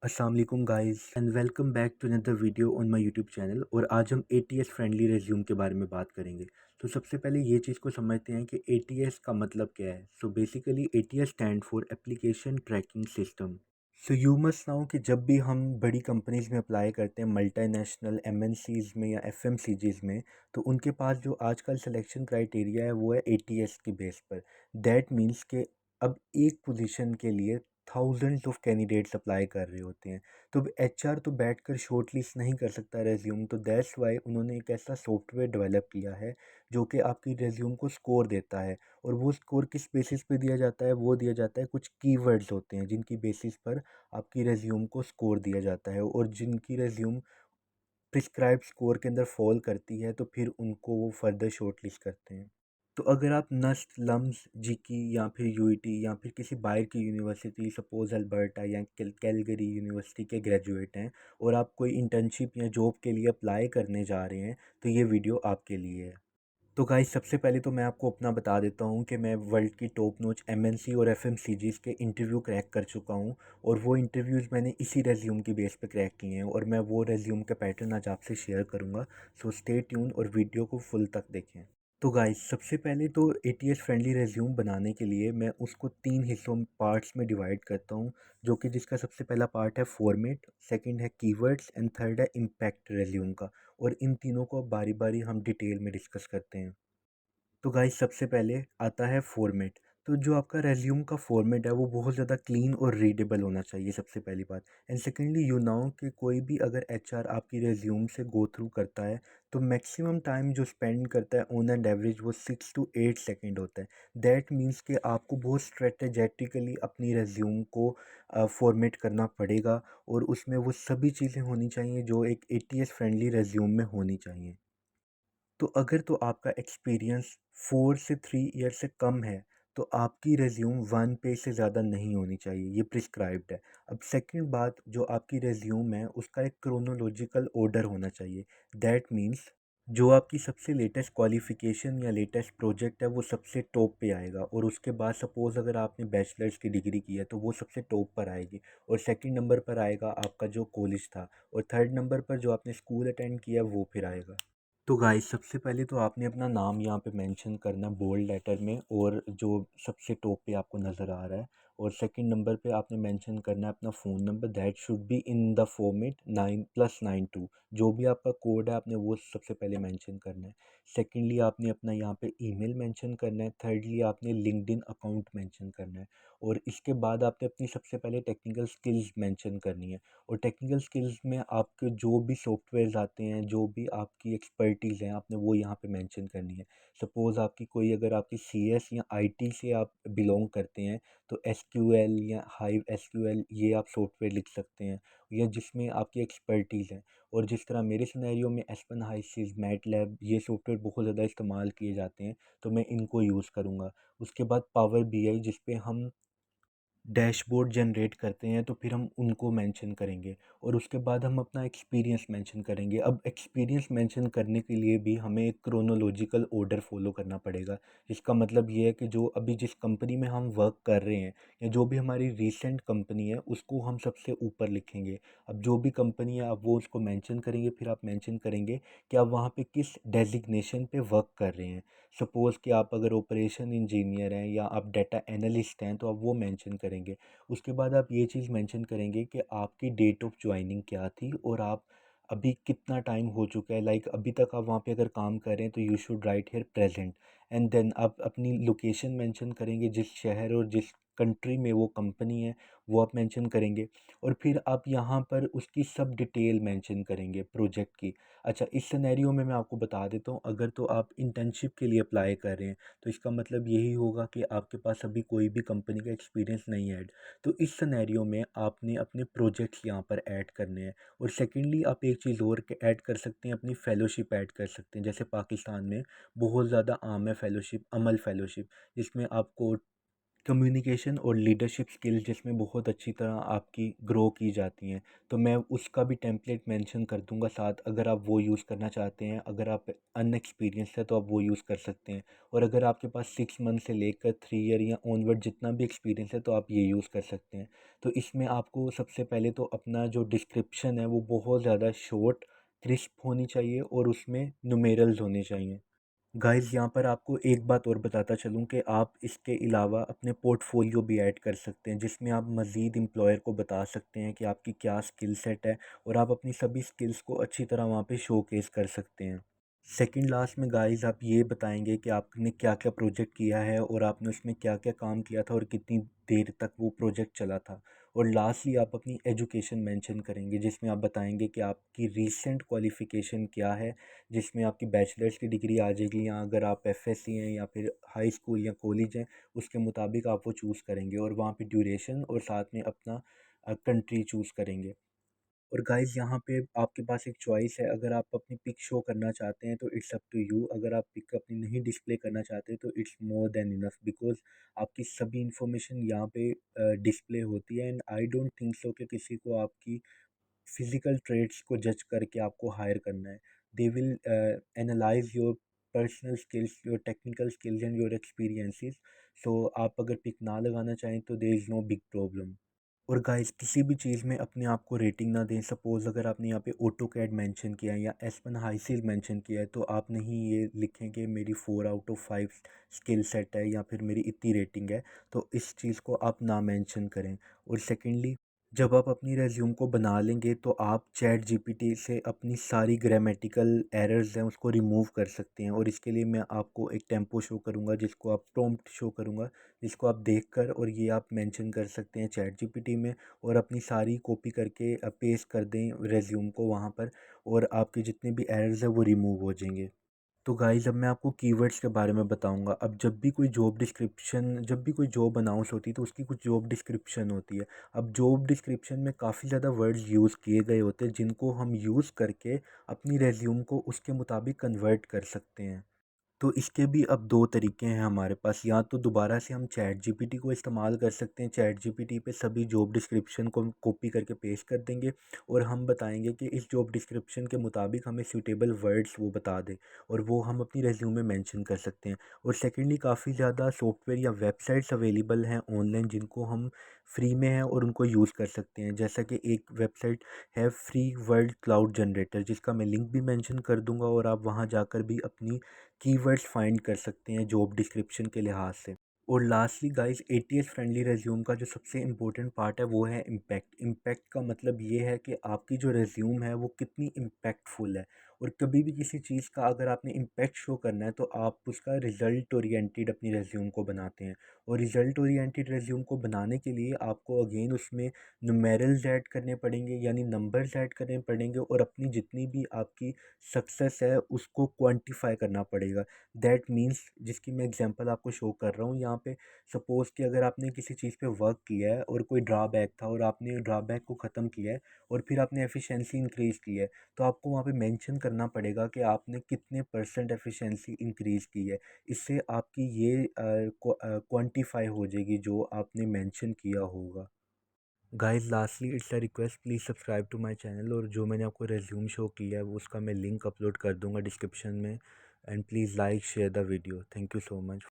अस्सलाम वालेकुम guys and welcome back to another video on my YouTube channel. और आज हम एटीएस फ्रेंडली रिज्यूम के बारे में बात करेंगे। तो सबसे पहले ये चीज़ को समझते हैं कि एटीएस का मतलब क्या है। So basically ATS stand for application tracking system. So you must now कि जब भी हम बड़ी कंपनीज़ में अप्लाई करते हैं, मल्टीनेशनल एमएनसीज़ में या एफएमसीजीज़ में, तो उनके पास जो आजकल सिलेक्शन क्राइटेरिया है वो है एटीएस की बेस पर। दैट मीन्स कि अब एक पोजीशन के लिए थाउजेंड्स ऑफ कैंडिडेट्स अप्लाई कर रहे होते हैं। तो एचआर तो बैठकर शॉर्ट लिस्ट नहीं कर सकता रेज्यूम, तो दैट्स वाई उन्होंने एक ऐसा सॉफ्टवेयर डेवलप किया है जो कि आपकी रेज्यूम को स्कोर देता है। और वो स्कोर किस बेसिस पे दिया जाता है? वो दिया जाता है, कुछ कीवर्ड्स होते हैं जिनकी बेसिस पर आपकी रेज्यूम को स्कोर दिया जाता है, और जिनकी रेज्यूम प्रिस्क्राइब स्कोर के अंदर फॉल करती है तो फिर उनको वो फर्दर शॉर्ट लिस्ट करते हैं। तो अगर आप नस्ट, लम्स, जीकी या फिर यूईटी या फिर किसी बाहर की यूनिवर्सिटी, सपोज अल्बर्टा या कैलगरी यूनिवर्सिटी के ग्रेजुएट हैं और आप कोई इंटर्नशिप या जॉब के लिए अप्लाई करने जा रहे हैं, तो ये वीडियो आपके लिए है। तो गाइस सबसे पहले तो मैं आपको अपना बता देता हूँ कि मैं वर्ल्ड की टॉप नॉच एमएनसी और एफएमसीजीज़ के इंटरव्यू क्रैक कर चुका हूँ। और वो इंटरव्यूज़ मैंने इसी रेज्यूम की बेस पे क्रैक किए हैं, और मैं वो रेज्यूम का पैटर्न आज आपसे शेयर करूँगा। सो स्टे ट्यून और वीडियो को फुल तक देखें। तो गाइस सबसे पहले तो एटीएस फ्रेंडली रेज्यूम बनाने के लिए मैं उसको तीन हिस्सों पार्ट्स में डिवाइड करता हूँ, जो कि जिसका सबसे पहला पार्ट है फॉर्मेट, सेकंड है कीवर्ड्स एंड थर्ड है इम्पैक्ट रेज्यूम का। और इन तीनों को बारी बारी हम डिटेल में डिस्कस करते हैं। तो गाइस सबसे पहले आता है फॉर्मेट। तो जो आपका रेज्यूम का फॉर्मेट है वो बहुत ज़्यादा क्लीन और रीडेबल होना चाहिए, सबसे पहली बात। एंड सेकेंडली यू नाउ कि कोई भी अगर एचआर आपकी रेज्यूम से गो थ्रू करता है, तो मैक्सिमम टाइम जो स्पेंड करता है ऑन एंड एवरेज वो 6 to 8 सेकेंड होता है। दैट मीन्स कि आपको बहुत स्ट्रेटेजेटिकली अपनी रेज्यूम को फॉर्मेट करना पड़ेगा, और उसमें वो सभी चीज़ें होनी चाहिए जो एक एटीएस फ्रेंडली रेज्यूम में होनी चाहिए। तो अगर तो आपका एक्सपीरियंस 4 से 3 ईयर से कम है, तो आपकी रेज्यूम 1 पेज से ज़्यादा नहीं होनी चाहिए, ये प्रिस्क्राइब्ड है। अब सेकंड बात, जो आपकी रेज्यूम है उसका एक क्रोनोलॉजिकल ऑर्डर होना चाहिए। दैट मीन्स जो आपकी सबसे लेटेस्ट क्वालिफ़िकेशन या लेटेस्ट प्रोजेक्ट है वो सबसे टॉप पे आएगा, और उसके बाद सपोज़ अगर आपने बैचलर्स की डिग्री की है तो वो सबसे टॉप पर आएगी, और सेकंड नंबर पर आएगा आपका जो कॉलेज था, और थर्ड नंबर पर जो आपने स्कूल अटेंड किया वो फिर आएगा। तो गाइस सबसे पहले तो आपने अपना नाम यहाँ पे मेंशन करना बोल्ड लेटर में, और जो सबसे टॉप पे आपको नज़र आ रहा है। और सेकंड नंबर पे आपने मेंशन करना है अपना phone number, that should be in the format 9+92। जो भी आपका कोड है आपने वो सबसे पहले मेंशन करना है। सेकेंडली आपने अपना यहाँ पे ईमेल मेंशन करना है। थर्डली आपने लिंक्डइन अकाउंट मेंशन करना है। और इसके बाद आपने अपनी सबसे पहले टेक्निकल स्किल्स मेंशन करनी है। और टेक्निकल स्किल्स में आपके जो भी सॉफ्टवेयर्स आते हैं, जो भी आपकी एक्सपर्टीज़ हैं, आपने वो यहाँ पे मेंशन करनी है। सपोज़ आपकी कोई, अगर आपकी सीएस या आईटी से आप बिलोंग करते हैं, तो एसक्यूएल या हाइव एसक्यूएल ये आप सॉफ्टवेयर लिख सकते हैं, या जिसमें आपकी एक्सपर्टीज़ है। और जिस तरह मेरे सिनेरियो में एस्पेन हाइसिस, मैटलैब ये सॉफ्टवेयर बहुत ज़्यादा इस्तेमाल किए जाते हैं, तो मैं इनको यूज़ करूँगा। उसके बाद पावर बीआई, जिस पे हम डैशबोर्ड जनरेट करते हैं, तो फिर हम उनको मेंशन करेंगे। और उसके बाद हम अपना एक्सपीरियंस मेंशन करेंगे। अब एक्सपीरियंस मेंशन करने के लिए भी हमें एक क्रोनोलॉजिकल ऑर्डर फॉलो करना पड़ेगा। इसका मतलब ये है कि जो अभी जिस कंपनी में हम वर्क कर रहे हैं, या जो भी हमारी रीसेंट कंपनी है, उसको हम सबसे ऊपर लिखेंगे। अब जो भी कंपनी है आप वो उसको मेंशन करेंगे, फिर आप मेंशन करेंगे कि आप वहाँ पे किस डेजिग्नेशन पे वर्क कर रहे हैं। सपोज़ कि आप अगर ऑपरेशन इंजीनियर हैं या आप डाटा एनालिस्ट हैं, तो आप वो मेंशन करेंगे। उसके बाद आप ये चीज़ मेंशन करेंगे कि आपकी डेट ऑफ जॉइनिंग क्या थी, और आप अभी कितना टाइम हो चुका है, लाइक अभी तक आप वहाँ पे अगर काम कर रहे हैं, तो you should write here present. And then आप अपनी लोकेशन मेंशन करेंगे, जिस शहर और जिस कंट्री में वो कंपनी है वो आप मेंशन करेंगे। और फिर आप यहाँ पर उसकी सब डिटेल मेंशन करेंगे प्रोजेक्ट की। अच्छा, इस सिनेरियो में मैं आपको बता देता हूँ, अगर तो आप इंटर्नशिप के लिए अप्लाई कर रहे हैं, तो इसका मतलब यही होगा कि आपके पास अभी कोई भी कंपनी का एक्सपीरियंस नहीं है। तो इस सिनेरियो में आपने अपने प्रोजेक्ट्स यहाँ पर ऐड करने हैं। और सेकेंडली आप एक चीज़ और ऐड कर सकते हैं, अपनी फ़ेलोशिप ऐड कर सकते हैं। जैसे पाकिस्तान में बहुत ज़्यादा आम है फ़ेलोशिप, अमल फ़ेलोशिप, जिसमें आपको कम्युनिकेशन और लीडरशिप स्किल्स जिसमें बहुत अच्छी तरह आपकी ग्रो की जाती हैं। तो मैं उसका भी टेम्पलेट मेंशन कर दूंगा साथ, अगर आप वो यूज़ करना चाहते हैं। अगर आप अनएक्सपीरियंस है तो आप वो यूज़ कर सकते हैं, और अगर आपके पास 6 मंथ से लेकर 3 ईयर या ऑनवर्ड जितना भी एक्सपीरियंस है तो आप ये यूज़ कर सकते हैं। तो इसमें आपको सबसे पहले तो अपना जो डिस्क्रिप्शन है वो बहुत ज़्यादा शॉर्ट, क्रिस्प होनी चाहिए, और उसमें न्यूमेरल्स होने चाहिए। गाइस, यहाँ पर आपको एक बात और बताता चलूँ कि आप इसके अलावा अपने पोर्टफोलियो भी ऐड कर सकते हैं, जिसमें आप मज़ीद एम्प्लॉयर को बता सकते हैं कि आपकी क्या स्किल सेट है, और आप अपनी सभी स्किल्स को अच्छी तरह वहाँ पे शोकेस कर सकते हैं। सेकंड लास्ट में गाइस आप ये बताएंगे कि आपने क्या क्या प्रोजेक्ट किया है, और आपने उसमें क्या क्या काम किया था, और कितनी देर तक वो प्रोजेक्ट चला था। और लास्टली आप अपनी एजुकेशन मेंशन करेंगे, जिसमें आप बताएंगे कि आपकी रीसेंट क्वालिफ़िकेशन क्या है, जिसमें आपकी बैचलर्स की डिग्री आ जाएगी, या अगर आप एफएससी हैं या फिर हाई स्कूल या कॉलेज हैं, उसके मुताबिक आप वो चूज़ करेंगे, और वहाँ पे ड्यूरेशन और साथ में अपना कंट्री चूज़ करेंगे। और गाइस, यहाँ पे आपके पास एक चॉइस है, अगर आप अपनी पिक शो करना चाहते हैं तो इट्स अप टू यू। अगर आप पिक अपनी नहीं डिस्प्ले करना चाहते तो it's more than enough, because आपकी सभी इंफॉर्मेशन यहाँ पे डिस्प्ले होती है। And I don't think so कि किसी को आपकी फिजिकल ट्रेड्स को जज करके आपको हायर करना है। They will analyze your personal skills, your technical skills and your experiences. So आप अगर पिक ना लगाना चाहें तो there is no big problem. और गाइस, किसी भी चीज़ में अपने आप को रेटिंग ना दें। सपोज़ अगर आपने यहाँ पे ऑटो कैड मेंशन किया है या एसपन हाइसिस मेंशन किया है, तो आप नहीं ये लिखें कि मेरी 4 आउट ऑफ 5 स्किल सेट है या फिर मेरी इतनी रेटिंग है। तो इस चीज़ को आप ना मेंशन करें। और सेकेंडली, जब आप अपनी रेज्यूम को बना लेंगे तो आप चैट जीपीटी से अपनी सारी ग्रामेटिकल एरर्स हैं उसको रिमूव कर सकते हैं। और इसके लिए मैं आपको एक टेम्पो शो करूँगा, जिसको आप प्रॉम्प्ट शो करूँगा, जिसको आप देखकर और ये आप मेंशन कर सकते हैं चैट जीपीटी में, और अपनी सारी कॉपी करके पेस्ट कर दें रेज्यूम को वहाँ पर, और आपके जितने भी एरर्स हैं वो रिमूव हो जाएंगे। तो गाइस, अब मैं आपको कीवर्ड्स के बारे में बताऊंगा। अब जब भी कोई जॉब अनाउंस होती है तो उसकी कुछ जॉब डिस्क्रिप्शन होती है। अब जॉब डिस्क्रिप्शन में काफ़ी ज़्यादा वर्ड्स यूज़ किए गए होते हैं, जिनको हम यूज़ करके अपनी रेज्यूम को उसके मुताबिक कन्वर्ट कर सकते हैं। तो इसके भी अब 2 तरीके हैं हमारे पास। या तो दोबारा से हम चैट जीपीटी को इस्तेमाल कर सकते हैं, चैट जीपीटी पे सभी जॉब डिस्क्रिप्शन को हम कॉपी करके पेस्ट कर देंगे, और हम बताएंगे कि इस जॉब डिस्क्रिप्शन के मुताबिक हमें सूटेबल वर्ड्स वो बता दें, और वो हम अपनी रेज्यूम में मेंशन कर सकते हैं। और सेकेंडली, काफ़ी ज़्यादा सॉफ्टवेयर या वेबसाइट्स अवेलेबल हैं ऑनलाइन, जिनको हम फ्री में हैं और उनको यूज़ कर सकते हैं। जैसा कि एक वेबसाइट है फ्री वर्ल्ड क्लाउड जनरेटर, जिसका मैं लिंक भी मेंशन कर दूंगा, और आप वहां जाकर भी अपनी कीवर्ड्स फाइंड कर सकते हैं जॉब डिस्क्रिप्शन के लिहाज से। और lastly guys, ATS friendly resume का जो सबसे इम्पोर्टेंट पार्ट है वो है इम्पैक्ट। इम्पैक्ट का मतलब ये है कि आपकी जो रेज्यूम है वो कितनी इम्पैक्टफुल है। और कभी भी किसी चीज़ का अगर आपने इम्पैक्ट शो करना है तो आप उसका रिजल्ट ओरिएंटेड अपनी रेज्यूम को बनाते हैं। और रिजल्ट ओरिएंटेड रेज्यूम को बनाने के लिए आपको अगेन उसमें नुमेरल्स ऐड करने पड़ेंगे, यानी नंबर्स ऐड करने पड़ेंगे, और अपनी जितनी भी आपकी सक्सेस है उसको क्वांटिफाई करना पड़ेगा। दैट मीन्स, जिसकी मैं एग्जांपल आपको शो कर रहा हूँ यहाँ पे, सपोज़ कि अगर आपने किसी चीज़ पे वर्क किया है और कोई ड्रॉबैक था और आपने ड्रॉबैक को ख़त्म किया है, और फिर आपने एफिशिएंसी इंक्रीज़ की है, तो आपको वहाँ पे मेंशन करना पड़ेगा कि आपने कितने परसेंट एफिशिएंसी इंक्रीज़ की है। इससे आपकी ये क्वांटिफाई हो जाएगी जो आपने मेंशन किया होगा। Guys, lastly it's a request, please subscribe to my channel, और जो मैंने आपको रेज्यूम शो किया है वो उसका मैं लिंक अपलोड कर दूंगा डिस्क्रिप्शन में। And please like share the video. Thank you so much.